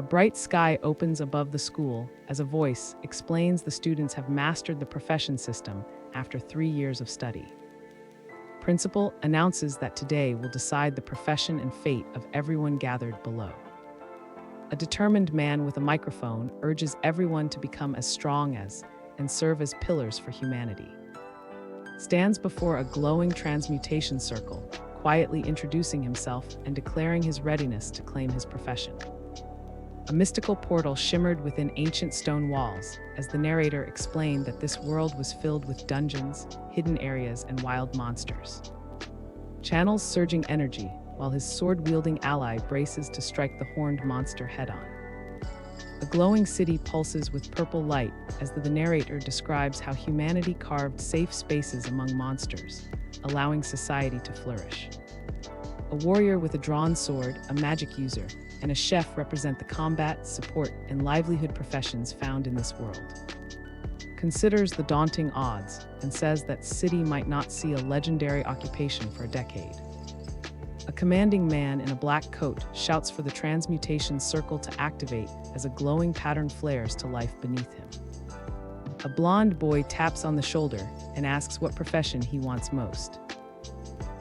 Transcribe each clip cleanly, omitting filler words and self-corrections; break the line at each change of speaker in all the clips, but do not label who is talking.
A bright sky opens above the school as a voice explains the students have mastered the profession system after 3 years of study. Principal announces that today will decide the profession and fate of everyone gathered below. A determined man with a microphone urges everyone to become as strong as and serve as pillars for humanity. Stands before a glowing transmutation circle, quietly introducing himself and declaring his readiness to claim his profession. A mystical portal shimmered within ancient stone walls as the narrator explained that this world was filled with dungeons, hidden areas, and wild monsters. Channels surging energy while his sword-wielding ally braces to strike the horned monster head-on. A glowing city pulses with purple light as the narrator describes how humanity carved safe spaces among monsters, allowing society to flourish. A warrior with a drawn sword, a magic user, and a chef represent the combat, support, and livelihood professions found in this world. Considers the daunting odds and says that city might not see a legendary occupation for a decade. A commanding man in a black coat shouts for the transmutation circle to activate as a glowing pattern flares to life beneath him. A blonde boy taps on the shoulder and asks what profession he wants most.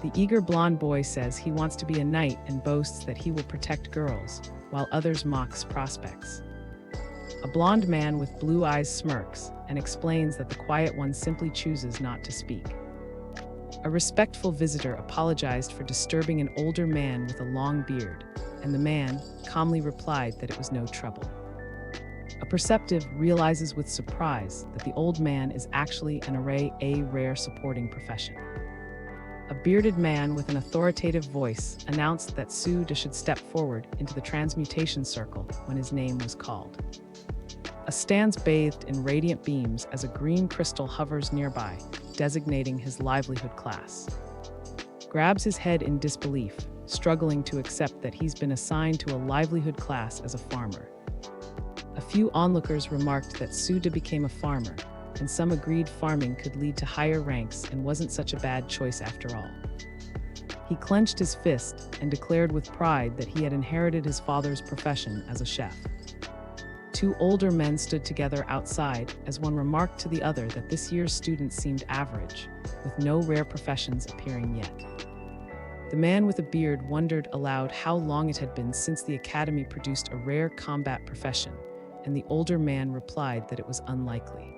The eager blonde boy says he wants to be a knight and boasts that he will protect girls, while others mocks prospects. A blonde man with blue eyes smirks and explains that the quiet one simply chooses not to speak. A respectful visitor apologized for disturbing an older man with a long beard, and the man calmly replied that it was no trouble. A perceptive realizes with surprise that the old man is actually a rare supporting profession. A bearded man with an authoritative voice announced that Suda should step forward into the transmutation circle when his name was called. A stands bathed in radiant beams as a green crystal hovers nearby, designating his livelihood class. Grabs his head in disbelief, struggling to accept that he's been assigned to a livelihood class as a farmer. A few onlookers remarked that Suda became a farmer, and some agreed farming could lead to higher ranks and wasn't such a bad choice after all. He clenched his fist and declared with pride that he had inherited his father's profession as a chef. Two older men stood together outside as one remarked to the other that this year's students seemed average, with no rare professions appearing yet. The man with a beard wondered aloud how long it had been since the academy produced a rare combat profession, and the older man replied that it was unlikely.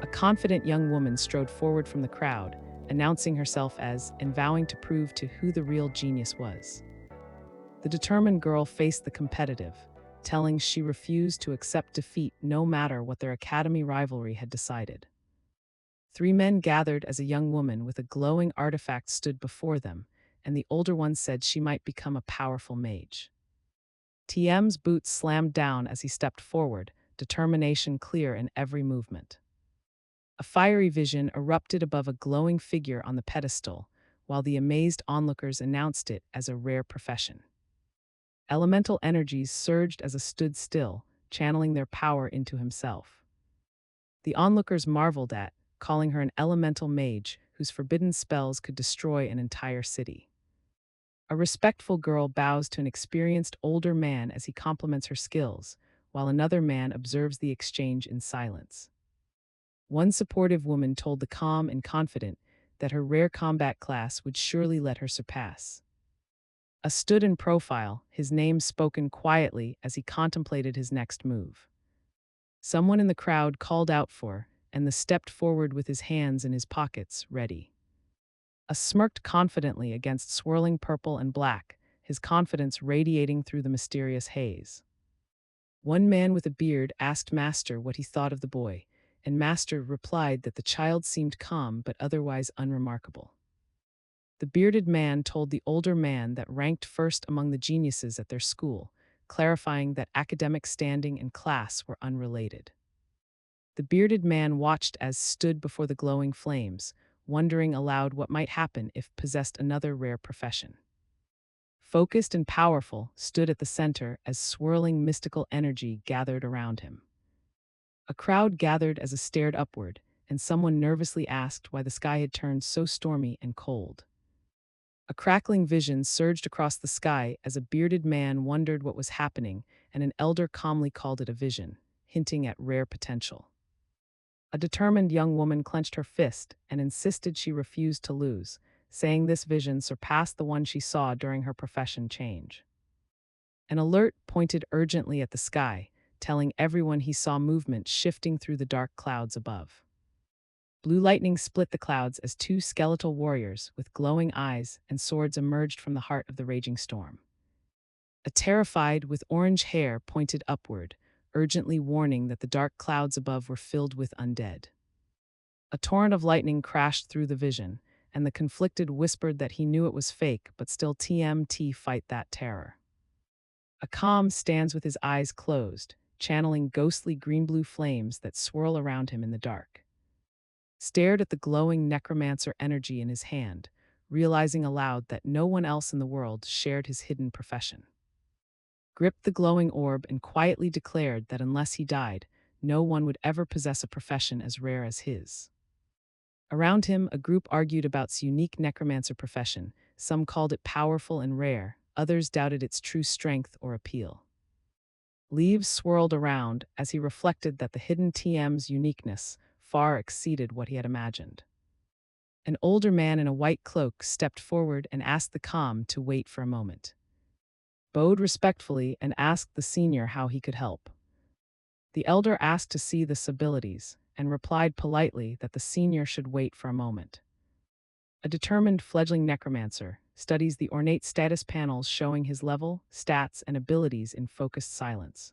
A confident young woman strode forward from the crowd, announcing herself as and vowing to prove to who the real genius was. The determined girl faced the competitive, telling she refused to accept defeat no matter what their academy rivalry had decided. Three men gathered as a young woman with a glowing artifact stood before them, and the older one said she might become a powerful mage. TM's boots slammed down as he stepped forward, determination clear in every movement. A fiery vision erupted above a glowing figure on the pedestal, while the amazed onlookers announced it as a rare profession. Elemental energies surged as a stood still, channeling their power into himself. The onlookers marveled at, calling her an elemental mage whose forbidden spells could destroy an entire city. A respectful girl bows to an experienced older man as he compliments her skills, while another man observes the exchange in silence. One supportive woman told the calm and confident that her rare combat class would surely let her surpass. A stood in profile, his name spoken quietly as he contemplated his next move. Someone in the crowd called out for, and the stepped forward with his hands in his pockets, ready. A smirked confidently against swirling purple and black, his confidence radiating through the mysterious haze. One man with a beard asked Master what he thought of the boy, and Master replied that the child seemed calm but otherwise unremarkable. The bearded man told the older man that ranked first among the geniuses at their school, clarifying that academic standing and class were unrelated. The bearded man watched as stood before the glowing flames, wondering aloud what might happen if possessed another rare profession. Focused and powerful, stood at the center as swirling mystical energy gathered around him. A crowd gathered as he stared upward, and someone nervously asked why the sky had turned so stormy and cold. A crackling vision surged across the sky as a bearded man wondered what was happening and an elder calmly called it a vision, hinting at rare potential. A determined young woman clenched her fist and insisted she refused to lose, saying this vision surpassed the one she saw during her profession change. An alert pointed urgently at the sky, telling everyone he saw movement shifting through the dark clouds above. Blue lightning split the clouds as two skeletal warriors with glowing eyes and swords emerged from the heart of the raging storm. A terrified with orange hair pointed upward, urgently warning that the dark clouds above were filled with undead. A torrent of lightning crashed through the vision, and the conflicted whispered that he knew it was fake, but still TMT fight that terror. A calm stands with his eyes closed, channeling ghostly green-blue flames that swirl around him in the dark. Stared at the glowing necromancer energy in his hand, realizing aloud that no one else in the world shared his hidden profession. Gripped the glowing orb and quietly declared that unless he died, no one would ever possess a profession as rare as his. Around him, a group argued about his unique necromancer profession. Some called it powerful and rare, others doubted its true strength or appeal. Leaves swirled around as he reflected that the hidden TM's uniqueness far exceeded what he had imagined. An older man in a white cloak stepped forward and asked the calm to wait for a moment. Bowed respectfully and asked the senior how he could help. The elder asked to see the abilities and replied politely that the senior should wait for a moment. A determined fledgling necromancer studies the ornate status panels showing his level, stats, and abilities in focused silence.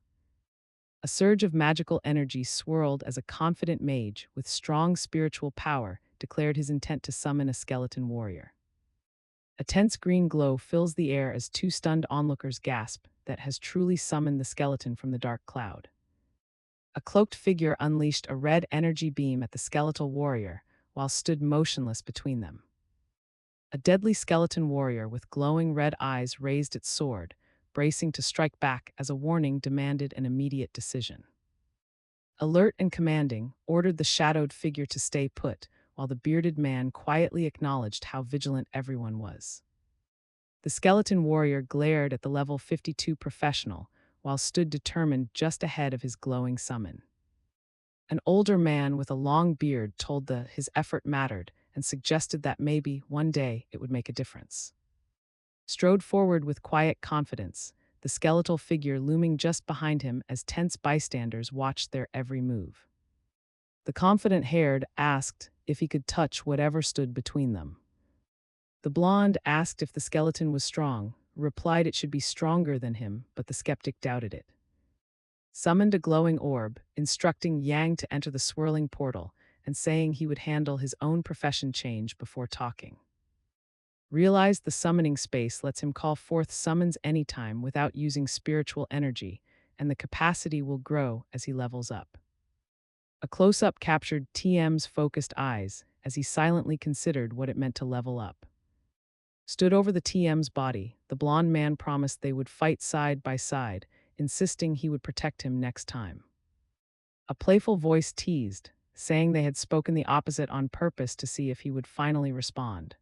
A surge of magical energy swirled as a confident mage with strong spiritual power declared his intent to summon a skeleton warrior. A tense green glow fills the air as two stunned onlookers gasp that has truly summoned the skeleton from the dark cloud. A cloaked figure unleashed a red energy beam at the skeletal warrior while stood motionless between them. A deadly skeleton warrior with glowing red eyes raised its sword, bracing to strike back as a warning demanded an immediate decision. Alert and commanding, ordered the shadowed figure to stay put, while the bearded man quietly acknowledged how vigilant everyone was. The skeleton warrior glared at the level 52 professional, while stood determined just ahead of his glowing summon. An older man with a long beard told his effort mattered and suggested that maybe, one day, it would make a difference. Strode forward with quiet confidence, the skeletal figure looming just behind him as tense bystanders watched their every move. The confident-haired asked if he could touch whatever stood between them. The blonde asked if the skeleton was strong, replied it should be stronger than him, but the skeptic doubted it. Summoned a glowing orb, instructing Yang to enter the swirling portal, and saying he would handle his own profession change before talking. Realized the summoning space lets him call forth summons anytime without using spiritual energy, and the capacity will grow as he levels up. A close-up captured TM's focused eyes as he silently considered what it meant to level up. Stood over the TM's body, the blonde man promised they would fight side by side, insisting he would protect him next time. A playful voice teased, saying they had spoken the opposite on purpose to see if he would finally respond.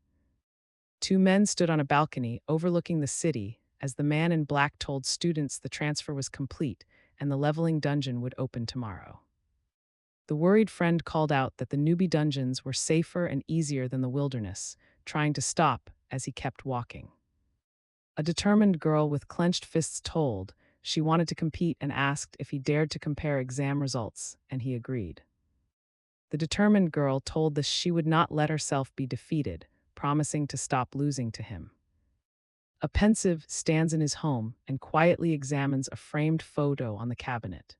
Two men stood on a balcony overlooking the city as the man in black told students the transfer was complete and the leveling dungeon would open tomorrow. The worried friend called out that the newbie dungeons were safer and easier than the wilderness, trying to stop as he kept walking. A determined girl with clenched fists told she wanted to compete and asked if he dared to compare exam results, and he agreed. The determined girl told that she would not let herself be defeated, promising to stop losing to him. A pensive stands in his home and quietly examines a framed photo on the cabinet.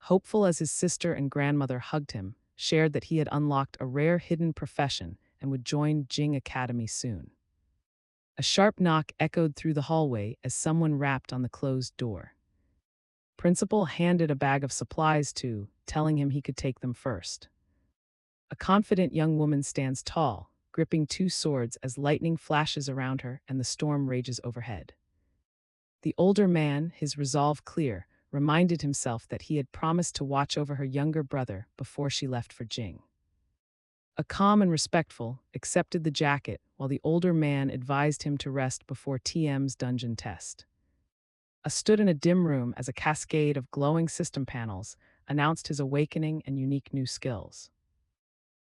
Hopeful as his sister and grandmother hugged him, shared that he had unlocked a rare hidden profession and would join Jing Academy soon. A sharp knock echoed through the hallway as someone rapped on the closed door. Principal handed a bag of supplies to, telling him he could take them first. A confident young woman stands tall, gripping two swords as lightning flashes around her and the storm rages overhead. The older man, his resolve clear, reminded himself that he had promised to watch over her younger brother before she left for Jing. A calm and respectful, accepted the jacket while the older man advised him to rest before TM's dungeon test. Stood in a dim room as a cascade of glowing system panels announced his awakening and unique new skills.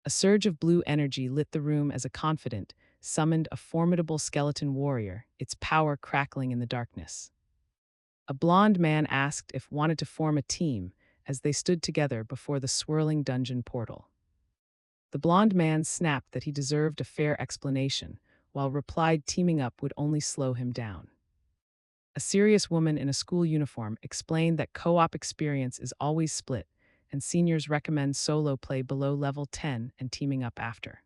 A surge of blue energy lit the room as a confidant summoned a formidable skeleton warrior, its power crackling in the darkness. A blond man asked if wanted to form a team as they stood together before the swirling dungeon portal. The blond man snapped that he deserved a fair explanation, while replied teaming up would only slow him down. A serious woman in a school uniform explained that co-op experience is always split, and seniors recommend solo play below level 10 and teaming up after.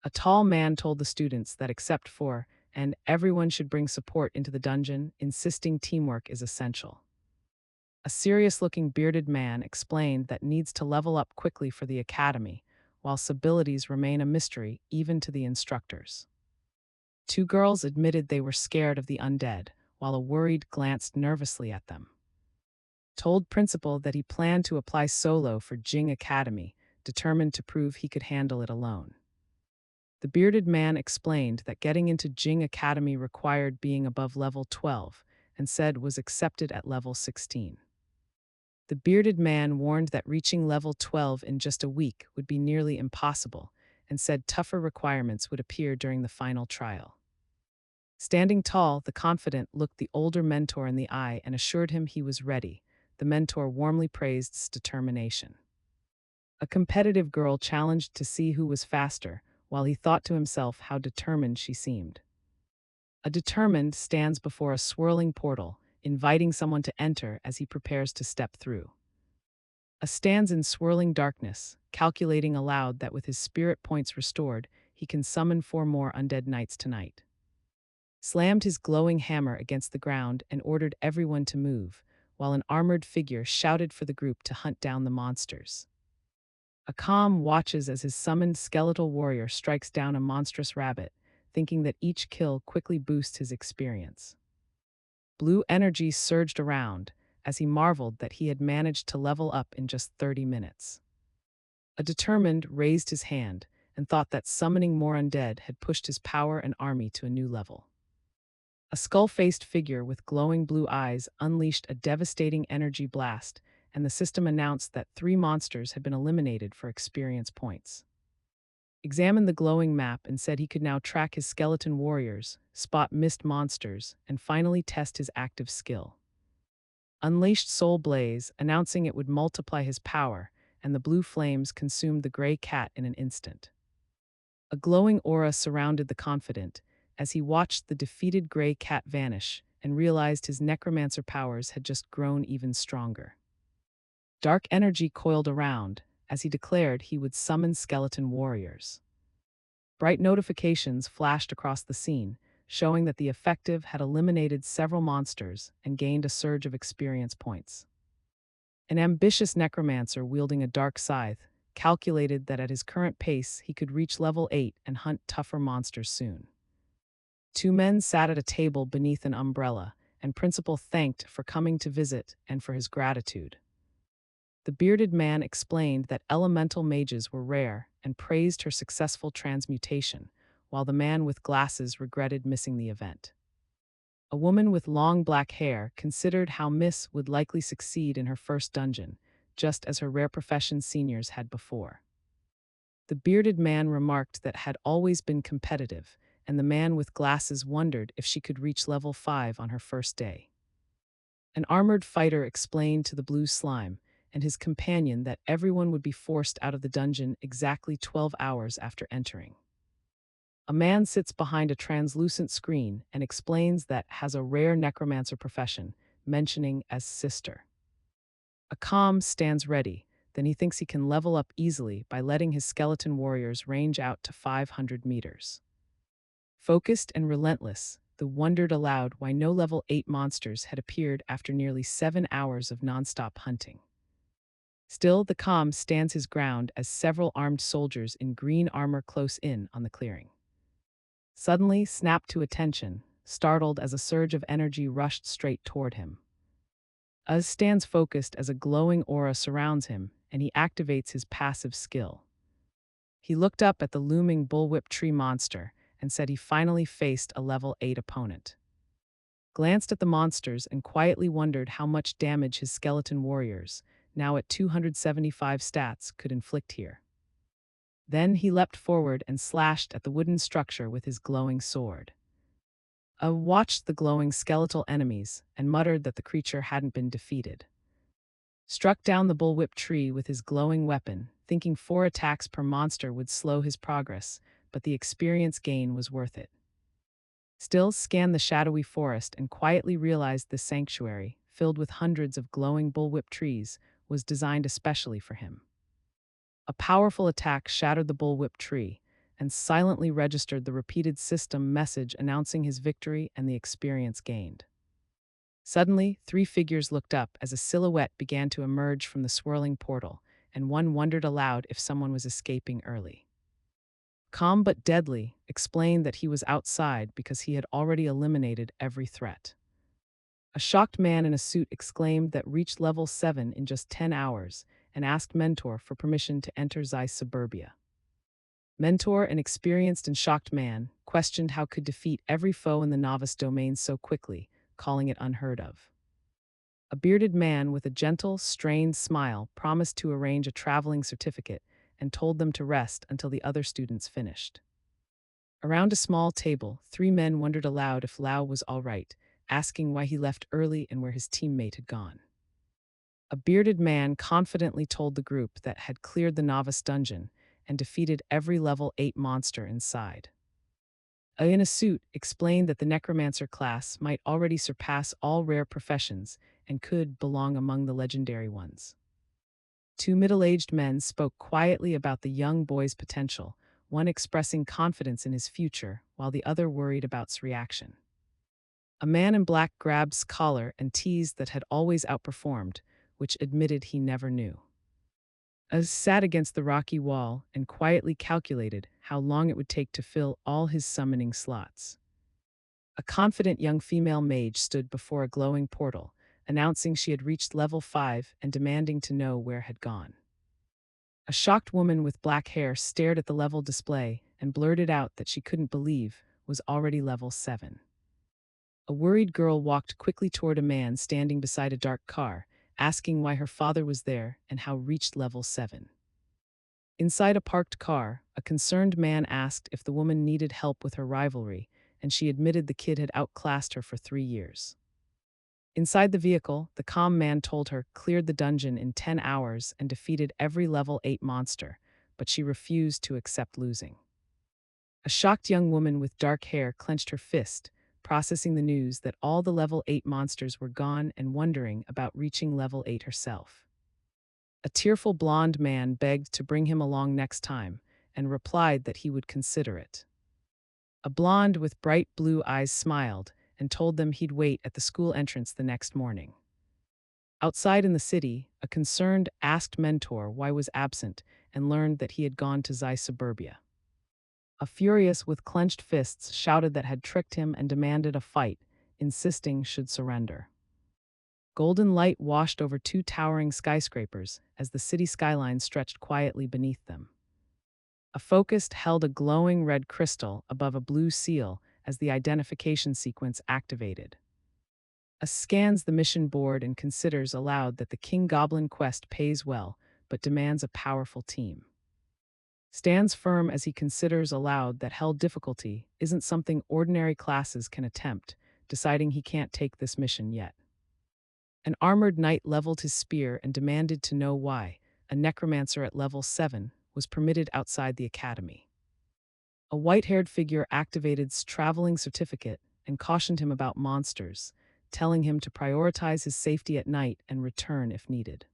A tall man told the students that except for, and everyone should bring support into the dungeon, insisting teamwork is essential. A serious-looking bearded man explained that needs to level up quickly for the academy, while abilities remain a mystery even to the instructors. Two girls admitted they were scared of the undead, while a worried glanced nervously at them. Told principal that he planned to apply solo for Jing Academy, determined to prove he could handle it alone. The bearded man explained that getting into Jing Academy required being above level 12, and said was accepted at level 16. The bearded man warned that reaching level 12 in just a week would be nearly impossible, and said tougher requirements would appear during the final trial. Standing tall, the confidant looked the older mentor in the eye and assured him he was ready. The mentor warmly praised his determination. A competitive girl challenged to see who was faster, while he thought to himself how determined she seemed. A determined stands before a swirling portal, inviting someone to enter as he prepares to step through. A stands in swirling darkness, calculating aloud that with his spirit points restored, he can summon 4 more undead knights tonight. Slammed his glowing hammer against the ground and ordered everyone to move, while an armored figure shouted for the group to hunt down the monsters. A calm watches as his summoned skeletal warrior strikes down a monstrous rabbit, thinking that each kill quickly boosts his experience. Blue energy surged around as he marveled that he had managed to level up in just 30 minutes. A determined raised his hand and thought that summoning more undead had pushed his power and army to a new level. A skull-faced figure with glowing blue eyes unleashed a devastating energy blast, and the system announced that 3 monsters had been eliminated for experience points. Examined the glowing map and said he could now track his skeleton warriors, spot missed monsters, and finally test his active skill. Unleashed Soul Blaze, announcing it would multiply his power, and the blue flames consumed the gray cat in an instant. A glowing aura surrounded the confidant, as he watched the defeated gray cat vanish and realized his necromancer powers had just grown even stronger. Dark energy coiled around as he declared he would summon skeleton warriors. Bright notifications flashed across the scene, showing that the effective had eliminated several monsters and gained a surge of experience points. An ambitious necromancer wielding a dark scythe calculated that at his current pace he could reach level 8 and hunt tougher monsters soon. 2 men sat at a table beneath an umbrella, and Principal thanked for coming to visit and for his gratitude. The bearded man explained that elemental mages were rare and praised her successful transmutation, while the man with glasses regretted missing the event. A woman with long black hair considered how Miss would likely succeed in her first dungeon, just as her rare profession seniors had before. The bearded man remarked that had always been competitive, and the man with glasses wondered if she could reach level 5 on her first day. An armored fighter explained to the blue slime and his companion that everyone would be forced out of the dungeon exactly 12 hours after entering. A man sits behind a translucent screen and explains that has a rare necromancer profession, mentioning as sister. A calm stands ready, then he thinks he can level up easily by letting his skeleton warriors range out to 500 meters. Focused and relentless, the wondered aloud why no level 8 monsters had appeared after nearly 7 hours of nonstop hunting. Still, the calm stands his ground as several armed soldiers in green armor close in on the clearing. Suddenly snapped to attention, startled as a surge of energy rushed straight toward him. Uz stands focused as a glowing aura surrounds him, and he activates his passive skill. He looked up at the looming bullwhip tree monster and said he finally faced a level 8 opponent. glanced at the monsters and quietly wondered how much damage his skeleton warriors, now at 275 stats, could inflict here. Then he leapt forward and slashed at the wooden structure with his glowing sword. Watched the glowing skeletal enemies and muttered that the creature hadn't been defeated. Struck down the bullwhip tree with his glowing weapon, thinking 4 attacks per monster would slow his progress, but the experience gain was worth it. Still scanned the shadowy forest and quietly realized this sanctuary, filled with hundreds of glowing bullwhip trees, was designed especially for him. A powerful attack shattered the bullwhip tree and silently registered the repeated system message announcing his victory and the experience gained. Suddenly, 3 figures looked up as a silhouette began to emerge from the swirling portal, and one wondered aloud if someone was escaping early. Calm but deadly, explained that he was outside because he had already eliminated every threat. A shocked man in a suit exclaimed that reached level 7 in just 10 hours and asked Mentor for permission to enter Zeiss Suburbia. Mentor, an experienced and shocked man, questioned how could defeat every foe in the novice domain so quickly, calling it unheard of. A bearded man with a gentle, strained smile promised to arrange a traveling certificate and told them to rest until the other students finished. Around a small table, 3 men wondered aloud if Lao was all right, asking why he left early and where his teammate had gone. A bearded man confidently told the group that had cleared the novice dungeon and defeated every level 8 monster inside. In a suit explained that the Necromancer class might already surpass all rare professions and could belong among the legendary ones. 2 middle-aged men spoke quietly about the young boy's potential, one expressing confidence in his future while the other worried about his reaction. A man in black grabbed his collar and teased that had always outperformed, which admitted he never knew. Az sat against the rocky wall and quietly calculated how long it would take to fill all his summoning slots. A confident young female mage stood before a glowing portal, announcing she had reached level 5 and demanding to know where had gone. A shocked woman with black hair stared at the level display and blurted out that she couldn't believe was already level 7. A worried girl walked quickly toward a man standing beside a dark car, asking why her father was there and how reached level 7. Inside a parked car, a concerned man asked if the woman needed help with her rivalry, and she admitted the kid had outclassed her for 3 years. Inside the vehicle, the calm man told her cleared the dungeon in 10 hours and defeated every level 8 monster, but she refused to accept losing. A shocked young woman with dark hair clenched her fist, processing the news that all the level 8 monsters were gone and wondering about reaching level 8 herself. A tearful blonde man begged to bring him along next time and replied that he would consider it. A blonde with bright blue eyes smiled and told them he'd wait at the school entrance the next morning. Outside in the city, a concerned asked Mentor why was absent and learned that he had gone to Zeiss Suburbia. A furious with clenched fists shouted that had tricked him and demanded a fight, insisting should surrender. Golden light washed over 2 towering skyscrapers as the city skyline stretched quietly beneath them. A focused held a glowing red crystal above a blue seal as the identification sequence activated. A scans the mission board and considers aloud that the King Goblin quest pays well, but demands a powerful team. Stands firm as he considers aloud that hell difficulty isn't something ordinary classes can attempt, deciding he can't take this mission yet. An armored knight leveled his spear and demanded to know why a necromancer at level 7 was permitted outside the academy. A white-haired figure activated his traveling certificate and cautioned him about monsters, telling him to prioritize his safety at night and return if needed.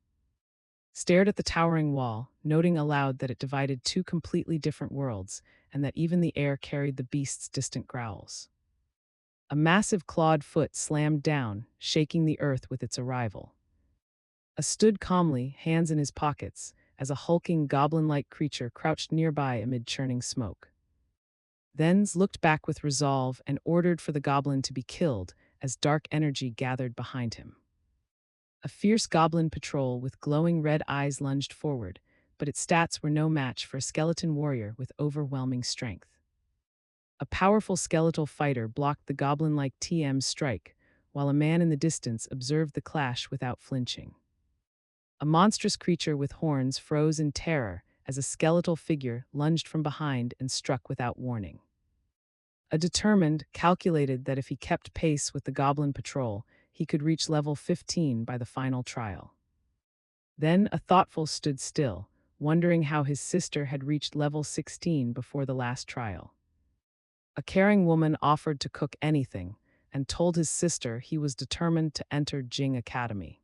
Stared at the towering wall, noting aloud that it divided 2 completely different worlds and that even the air carried the beast's distant growls. A massive clawed foot slammed down, shaking the earth with its arrival. Stood calmly, hands in his pockets, as a hulking goblin-like creature crouched nearby amid churning smoke. Then looked back with resolve and ordered for the goblin to be killed as dark energy gathered behind him. A fierce goblin patrol with glowing red eyes lunged forward, but its stats were no match for a skeleton warrior with overwhelming strength. A powerful skeletal fighter blocked the goblin-like TM's strike, while a man in the distance observed the clash without flinching. A monstrous creature with horns froze in terror as a skeletal figure lunged from behind and struck without warning. A determined calculated that if he kept pace with the goblin patrol, he could reach level 15 by the final trial. Then a thoughtful stood still, wondering how his sister had reached level 16 before the last trial. A caring woman offered to cook anything and told his sister he was determined to enter Jing Academy.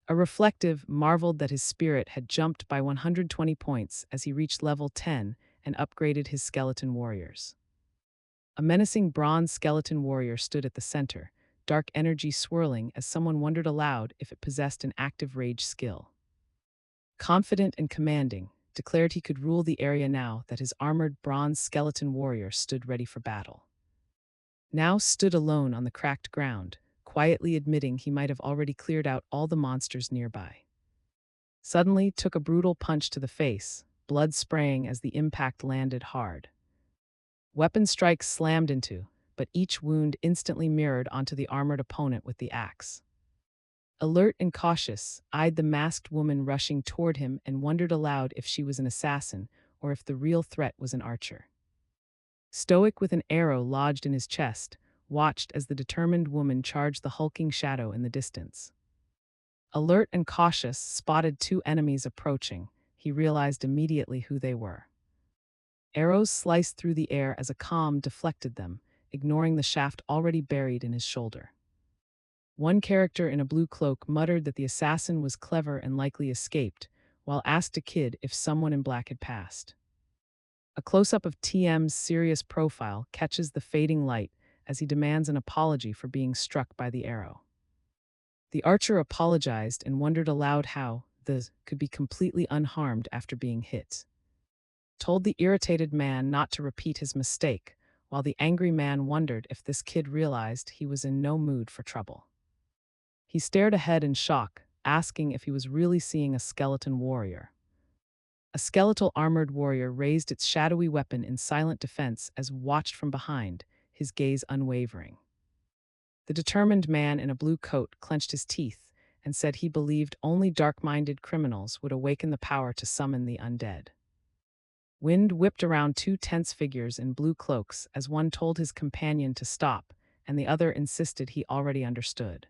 A reflective marveled that his spirit had jumped by 120 points as he reached level 10 and upgraded his skeleton warriors. A menacing bronze skeleton warrior stood at the center, dark energy swirling as someone wondered aloud if it possessed an active rage skill. Confident and commanding, declared he could rule the area now that his armored bronze skeleton warrior stood ready for battle. Now stood alone on the cracked ground, quietly admitting he might have already cleared out all the monsters nearby. Suddenly took a brutal punch to the face, blood spraying as the impact landed hard. Weapon strikes slammed into, but each wound instantly mirrored onto the armored opponent with the axe. Alert and cautious, eyed the masked woman rushing toward him and wondered aloud if she was an assassin or if the real threat was an archer. Stoic with an arrow lodged in his chest, watched as the determined woman charged the hulking shadow in the distance. Alert and cautious, spotted two enemies approaching. He realized immediately who they were. Arrows sliced through the air as a calm deflected them, ignoring the shaft already buried in his shoulder. One character in a blue cloak muttered that the assassin was clever and likely escaped, while asked a kid if someone in black had passed. A close-up of TM's serious profile catches the fading light as he demands an apology for being struck by the arrow. The archer apologized and wondered aloud how the could be completely unharmed after being hit. Told the irritated man not to repeat his mistake, while the angry man wondered if this kid realized he was in no mood for trouble. He stared ahead in shock, asking if he was really seeing a skeleton warrior. A skeletal armored warrior raised its shadowy weapon in silent defense as watched from behind, his gaze unwavering. The determined man in a blue coat clenched his teeth and said he believed only dark-minded criminals would awaken the power to summon the undead. Wind whipped around two tense figures in blue cloaks as one told his companion to stop and the other insisted he already understood.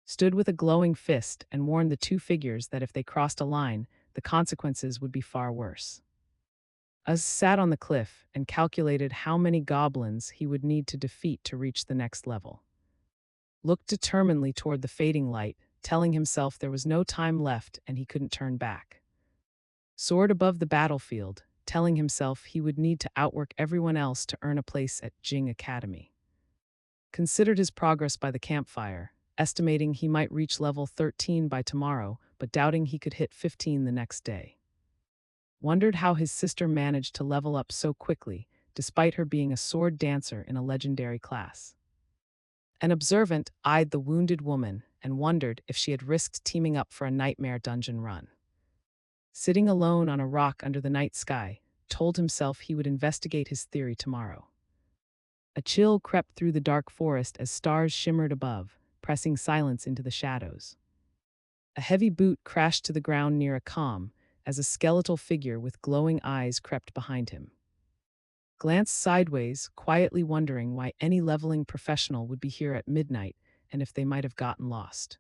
Stood with a glowing fist and warned the two figures that if they crossed a line, the consequences would be far worse. Uz sat on the cliff and calculated how many goblins he would need to defeat to reach the next level. Looked determinedly toward the fading light, telling himself there was no time left and he couldn't turn back. Soared above the battlefield, telling himself he would need to outwork everyone else to earn a place at Jing Academy. Considered his progress by the campfire, estimating he might reach level 13 by tomorrow, but doubting he could hit 15 the next day. Wondered how his sister managed to level up so quickly, despite her being a sword dancer in a legendary class. An observant eyed the wounded woman and wondered if she had risked teaming up for a nightmare dungeon run. Sitting alone on a rock under the night sky, told himself he would investigate his theory tomorrow. A chill crept through the dark forest as stars shimmered above, pressing silence into the shadows. A heavy boot crashed to the ground near a calm, as a skeletal figure with glowing eyes crept behind him. Glanced sideways, quietly wondering why any leveling professional would be here at midnight and if they might have gotten lost.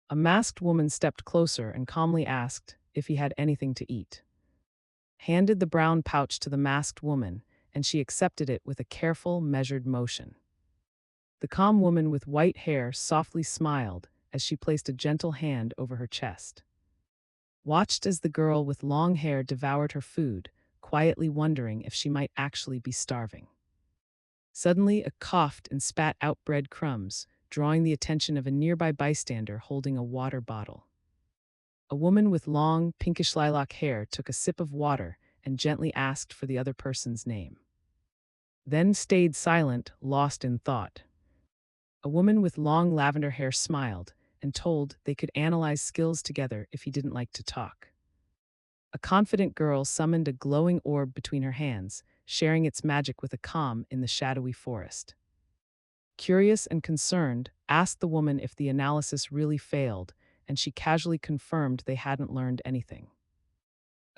A masked woman stepped closer and calmly asked if he had anything to eat. Handed the brown pouch to the masked woman, and she accepted it with a careful, measured motion. The calm woman with white hair softly smiled as she placed a gentle hand over her chest. Watched as the girl with long hair devoured her food, quietly wondering if she might actually be starving. Suddenly, a coughed and spat out breadcrumbs, drawing the attention of a nearby bystander holding a water bottle. A woman with long, pinkish lilac hair took a sip of water and gently asked for the other person's name. Then stayed silent, lost in thought. A woman with long lavender hair smiled and told they could analyze skills together if he didn't like to talk. A confident girl summoned a glowing orb between her hands, sharing its magic with a calm in the shadowy forest. Curious and concerned, asked the woman if the analysis really failed, and she casually confirmed they hadn't learned anything.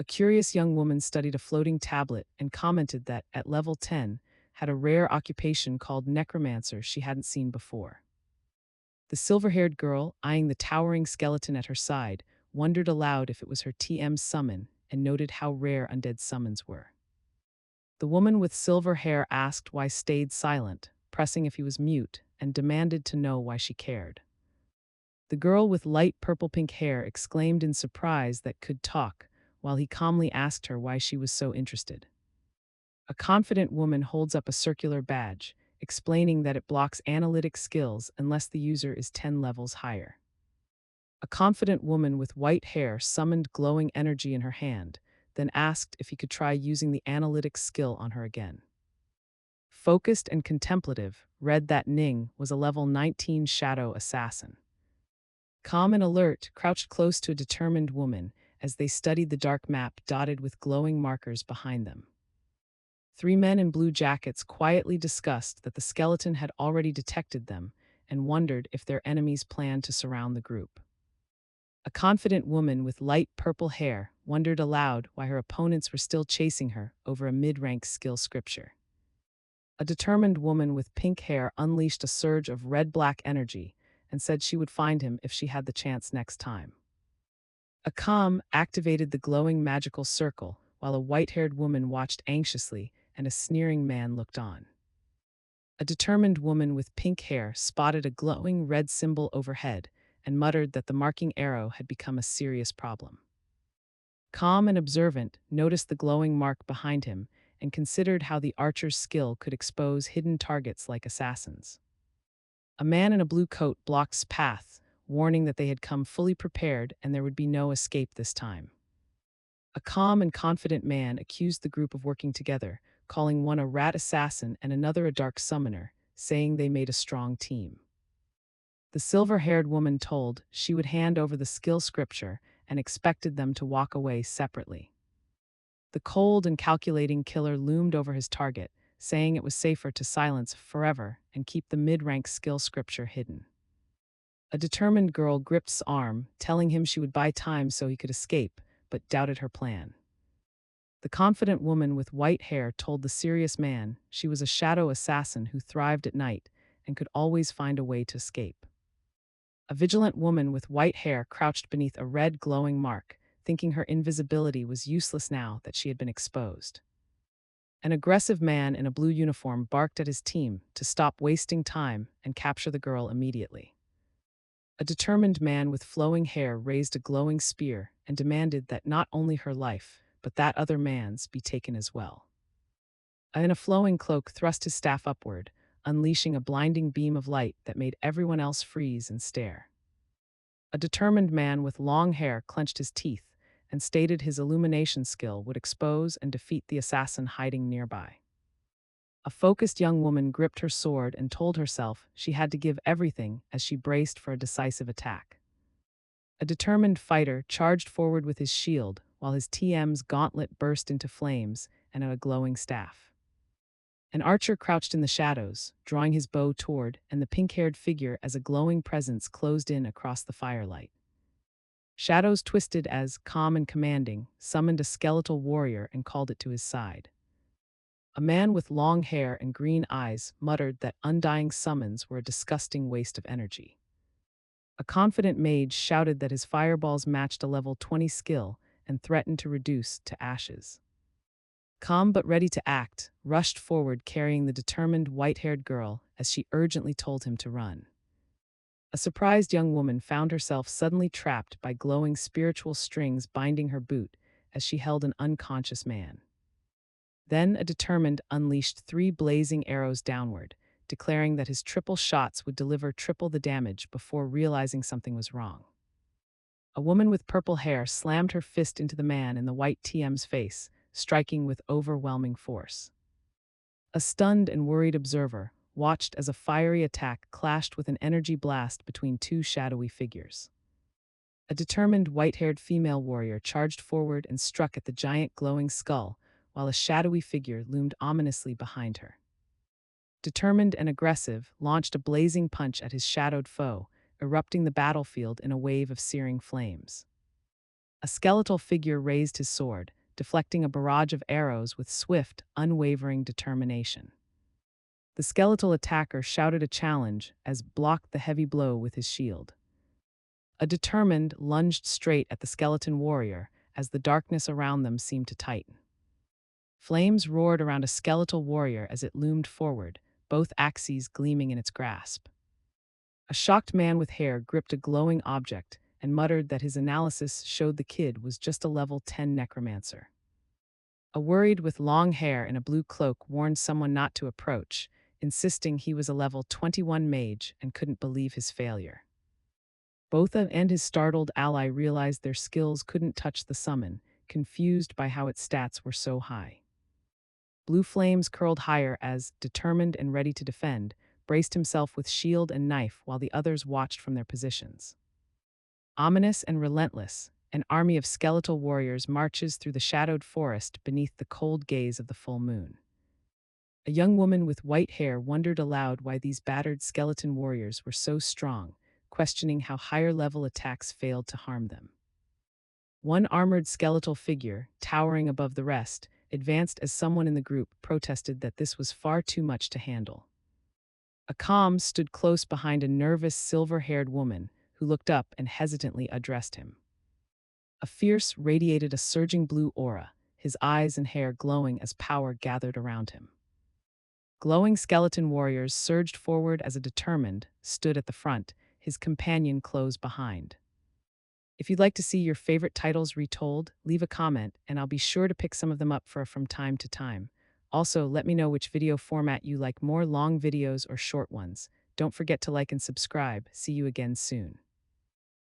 A curious young woman studied a floating tablet and commented that, at level 10, had a rare occupation called Necromancer she hadn't seen before. The silver-haired girl, eyeing the towering skeleton at her side, wondered aloud if it was her TM's summon and noted how rare undead summons were. The woman with silver hair asked why stayed silent, pressing if he was mute, and demanded to know why she cared. The girl with light purple-pink hair exclaimed in surprise that could talk, while he calmly asked her why she was so interested. A confident woman holds up a circular badge, explaining that it blocks analytic skills unless the user is 10 levels higher. A confident woman with white hair summoned glowing energy in her hand, then asked if he could try using the analytics skill on her again. Focused and contemplative, read that Ning was a level 19 shadow assassin. Calm and alert, crouched close to a determined woman as they studied the dark map dotted with glowing markers behind them. Three men in blue jackets quietly discussed that the skeleton had already detected them and wondered if their enemies planned to surround the group. A confident woman with light purple hair wondered aloud why her opponents were still chasing her over a mid-rank skill scripture. A determined woman with pink hair unleashed a surge of red-black energy and said she would find him if she had the chance next time. A calm activated the glowing magical circle while a white-haired woman watched anxiously and a sneering man looked on. A determined woman with pink hair spotted a glowing red symbol overhead and muttered that the marking arrow had become a serious problem. Calm and observant, noticed the glowing mark behind him and considered how the archer's skill could expose hidden targets like assassins. A man in a blue coat blocked paths, warning that they had come fully prepared and there would be no escape this time. A calm and confident man accused the group of working together, calling one a rat assassin and another a dark summoner, saying they made a strong team. The silver-haired woman told she would hand over the skill scripture and expected them to walk away separately. The cold and calculating killer loomed over his target, saying it was safer to silence forever and keep the mid-rank skill scripture hidden. A determined girl gripped his arm, telling him she would buy time so he could escape, but doubted her plan. The confident woman with white hair told the serious man she was a shadow assassin who thrived at night and could always find a way to escape. A vigilant woman with white hair crouched beneath a red glowing mark, thinking her invisibility was useless now that she had been exposed. An aggressive man in a blue uniform barked at his team to stop wasting time and capture the girl immediately. A determined man with flowing hair raised a glowing spear and demanded that not only her life, but that other man's be taken as well. In a flowing cloak thrust his staff upward, unleashing a blinding beam of light that made everyone else freeze and stare. A determined man with long hair clenched his teeth and stated his illumination skill would expose and defeat the assassin hiding nearby. A focused young woman gripped her sword and told herself she had to give everything as she braced for a decisive attack. A determined fighter charged forward with his shield while his TM's gauntlet burst into flames and a glowing staff. An archer crouched in the shadows, drawing his bow toward and the pink-haired figure as a glowing presence closed in across the firelight. Shadows twisted as, calm and commanding, summoned a skeletal warrior and called it to his side. A man with long hair and green eyes muttered that undying summons were a disgusting waste of energy. A confident mage shouted that his fireballs matched a level 20 skill and threatened to reduce to ashes. Calm but ready to act, rushed forward carrying the determined white-haired girl as she urgently told him to run. A surprised young woman found herself suddenly trapped by glowing spiritual strings binding her boot as she held an unconscious man. Then a determined unleashed 3 blazing arrows downward, declaring that his triple shots would deliver triple the damage before realizing something was wrong. A woman with purple hair slammed her fist into the man in the white TM's face, striking with overwhelming force. A stunned and worried observer watched as a fiery attack clashed with an energy blast between 2 shadowy figures. A determined white-haired female warrior charged forward and struck at the giant glowing skull, while a shadowy figure loomed ominously behind her. determined and aggressive, launched a blazing punch at his shadowed foe, erupting the battlefield in a wave of searing flames. A skeletal figure raised his sword, deflecting a barrage of arrows with swift, unwavering determination. The skeletal attacker shouted a challenge as blocked the heavy blow with his shield. A determined lunged straight at the skeleton warrior as the darkness around them seemed to tighten. Flames roared around a skeletal warrior as it loomed forward, both axes gleaming in its grasp. A shocked man with hair gripped a glowing object and muttered that his analysis showed the kid was just a level 10 necromancer. A worried with long hair and a blue cloak warned someone not to approach, insisting he was a level 21 mage and couldn't believe his failure. Botha and his startled ally realized their skills couldn't touch the summon, confused by how its stats were so high. Blue flames curled higher as, determined and ready to defend, braced himself with shield and knife while the others watched from their positions. Ominous and relentless, an army of skeletal warriors marches through the shadowed forest beneath the cold gaze of the full moon. A young woman with white hair wondered aloud why these battered skeleton warriors were so strong, questioning how higher-level attacks failed to harm them. One armored skeletal figure, towering above the rest, advanced as someone in the group protested that this was far too much to handle. A comm stood close behind a nervous silver-haired woman who looked up and hesitantly addressed him. A fierce radiated a surging blue aura, his eyes and hair glowing as power gathered around him. Glowing skeleton warriors surged forward as a determined stood at the front, his companion close behind. If you'd like to see your favorite titles retold, leave a comment and I'll be sure to pick some of them up from time to time. Also, let me know which video format you like more, long videos or short ones. Don't forget to like and subscribe. See you again soon.